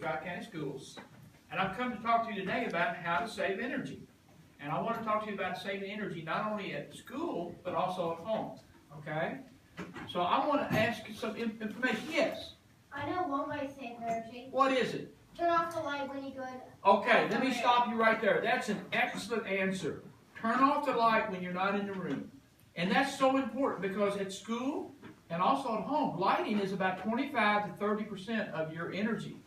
Tri-County Schools, and I've come to talk to you today about how to save energy. And I want to talk to you about saving energy not only at school, but also at home, okay? So I want to ask you some information. Yes? I know one way to save energy. What is it? Turn off the light when you go to... Okay, let me stop you right there. That's an excellent answer. Turn off the light when you're not in the room. And that's so important because at school and also at home, lighting is about 25 to 30% of your energy.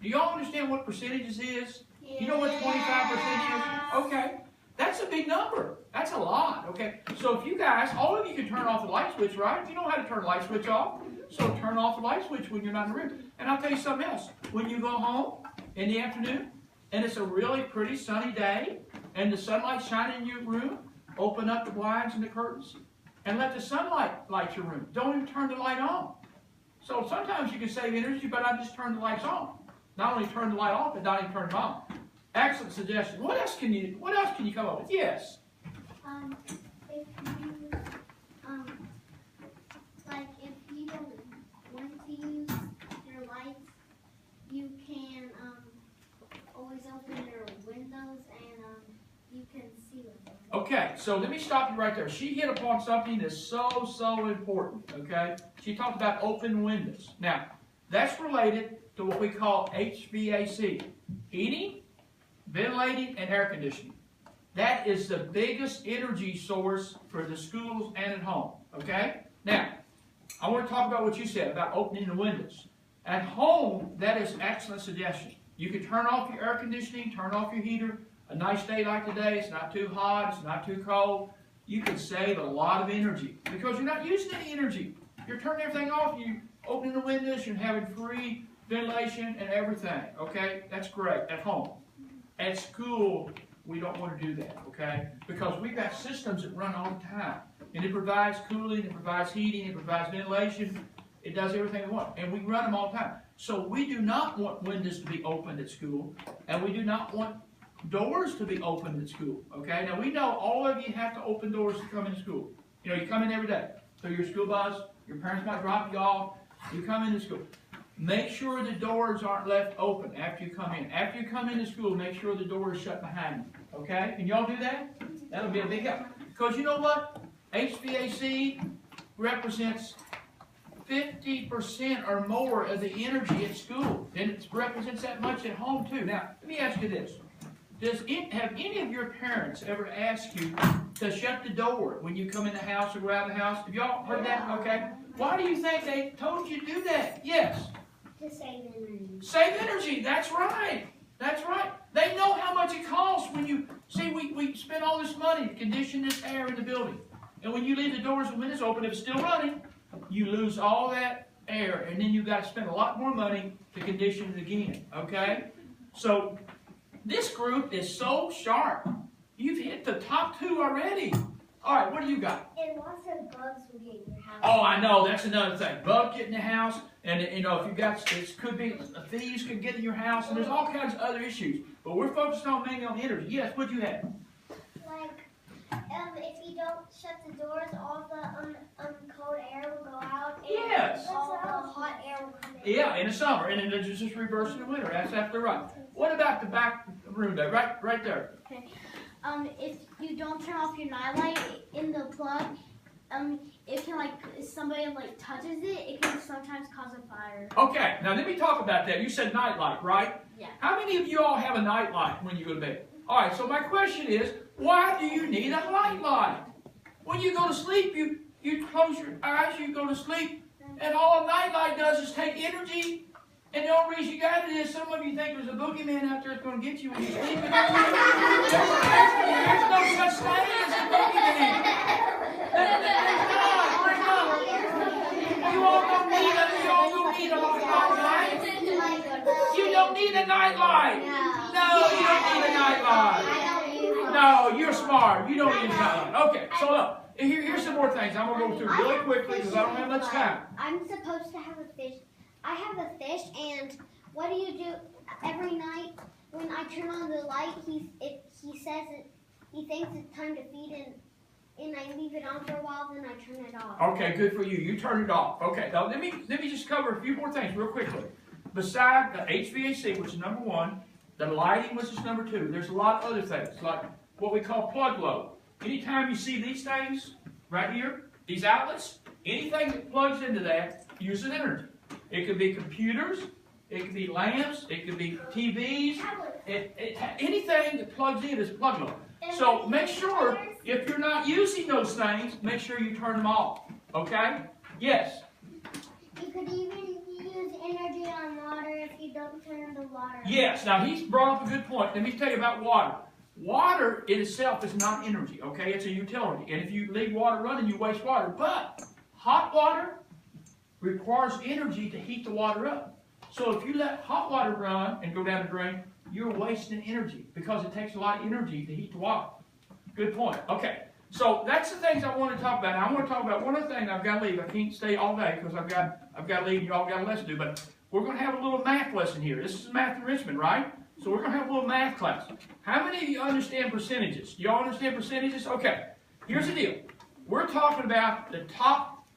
Do y'all understand what percentages is? You know what 25% is? Okay. That's a big number. That's a lot, okay? So if you guys, all of you can turn off the light switch, right? You know how to turn the light switch off. So turn off the light switch when you're not in the room. And I'll tell you something else. When you go home in the afternoon, and it's a really pretty sunny day, and the sunlight's shining in your room, open up the blinds and the curtains, and let the sunlight light your room. Don't even turn the light on. So sometimes you can save energy, but I just turn the lights on. Not only turn the light off, but not even turn it on. Excellent suggestion. What else can you come up with? Yes. If you if you don't want to use your lights, you can always open your windows and you can see with them. Okay, so let me stop you right there. She hit upon something that's so important. Okay, she talked about open windows. Now, that's related to what we call HVAC, heating, ventilating, and air conditioning. That is the biggest energy source for the schools and at home. Okay? Now, I want to talk about what you said about opening the windows. At home, that is an excellent suggestion. You can turn off your air conditioning, turn off your heater. A nice day like today, it's not too hot, it's not too cold. You can save a lot of energy because you're not using any energy. You're turning everything off, you're opening the windows, you're having free ventilation and everything. Okay? That's great at home. At school, we don't want to do that, okay? Because we've got systems that run all the time. And it provides cooling, it provides heating, it provides ventilation. It does everything we want. And we run them all the time. So we do not want windows to be opened at school. And we do not want doors to be opened at school, okay? Now we know all of you have to open doors to come into school. You know, you come in every day. Through your school bus, your parents might drop you off. You come into school. Make sure the doors aren't left open after you come in. After you come into school, make sure the door is shut behind you. Okay? Can y'all do that? That'll be a big help. Because you know what? HVAC represents 50% or more of the energy at school. And it represents that much at home too. Now, let me ask you this. Have any of your parents ever asked you to shut the door when you come in the house or go out of the house? Have y'all heard that? Okay. Why do you think they told you to do that? Yes. To save energy. Save energy. That's right. That's right. They know how much it costs when you see we spend all this money to condition this air in the building. And when you leave the doors and windows open, if it's still running, you lose all that air. And then you've got to spend a lot more money to condition it again. Okay? So this group is so sharp. You've hit the top two already. All right, what do you got? And lots of bugs will get in your house. Oh, I know. That's another thing. Bugs get in the house. And, you know, if you got, it could be thieves could get in your house. And there's all kinds of other issues. But we're focused on mainly on energy. Yes, what do you have? Like, if you don't shut the doors, all the cold air will go out. And Yes. all the hot air will come in. Yeah, in the summer. And then it's just reverse in the winter. That's after right. What about the back room there? Right there. Okay. If you don't turn off your nightlight in the plug, it can if somebody touches it, it can sometimes cause a fire. Okay, now let me talk about that. You said nightlight, right? Yeah. How many of you all have a nightlight when you go to bed? All right, so my question is, why do you need a nightlight? When you go to sleep, you close your eyes, you go to sleep, and all a nightlight does is take energy. And the only reason you got it is some of you think there's a boogeyman out there that's going to get you when you're sleeping. There's no such thing as a boogeyman. There's not. You all don't need a nightlight. You don't need a nightlight. No, you don't need a nightlight. No, you're smart. You don't need a nightlight. Okay, so look. Here's some more things. I'm going to go through really quickly because I don't have much time. I'm supposed to have a fish. I have a fish, and what do you do every night when I turn on the light? He says he thinks it's time to feed, and I leave it on for a while, then I turn it off. Okay, good for you. You turn it off. Okay, now let me just cover a few more things real quickly. beside the HVAC, which is number one, the lighting, which is number two, there's a lot of other things, like what we call plug load. Anytime you see these things right here, these outlets, anything that plugs into that uses energy. It could be computers, it could be lamps, it could be TVs, anything that plugs in is plug load. So make sure, if you're not using those things, make sure you turn them off. Okay? Yes? You could even use energy on water if you don't turn the water on. Yes. Now, he's brought up a good point. Let me tell you about water. Water in itself is not energy, okay? It's a utility. And if you leave water running, you waste water. But hot water requires energy to heat the water up. So if you let hot water run and go down the drain, you're wasting energy because it takes a lot of energy to heat the water. Good point. Okay. So that's the things I want to talk about. Now, I want to talk about one other thing. I've got to leave. I can't stay all day because I've got to leave. You all got a lesson to do. But we're going to have a little math lesson here. This is math enrichment, right? So we're going to have a little math class. How many of you understand percentages? Do y'all understand percentages? Okay. Here's the deal. We're talking about the top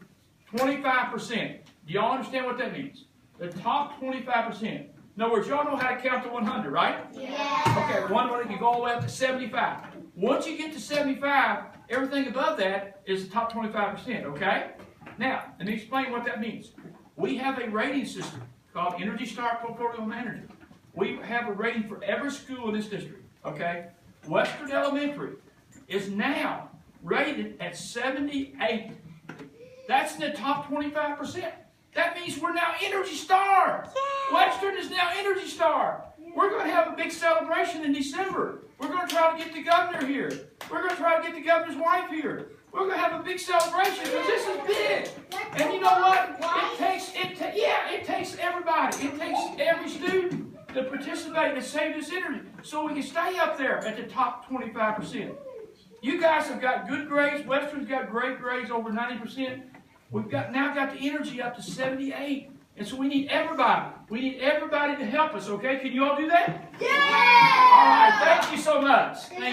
25%. Do y'all understand what that means? The top 25%. In other words, y'all know how to count to 100, right? Yeah. Okay, 100, you go all the way up to 75. Once you get to 75, everything above that is the top 25%, okay? Now, let me explain what that means. We have a rating system called Energy Star Portfolio Manager. We have a rating for every school in this district, okay? Western Elementary is now rated at 78. That's in the top 25%. That means we're now Energy Star. Western is now Energy Star. We're going to have a big celebration in December. We're going to try to get the governor here. We're going to try to get the governor's wife here. We're going to have a big celebration because this is big. And you know what? It takes everybody. It takes every student to participate and save this energy so we can stay up there at the top 25%. You guys have got good grades. Western's got great grades, over 90%. We've now got the energy up to 78. And so we need everybody. We need everybody to help us, okay? Can you all do that? Yeah! All right, thank you so much.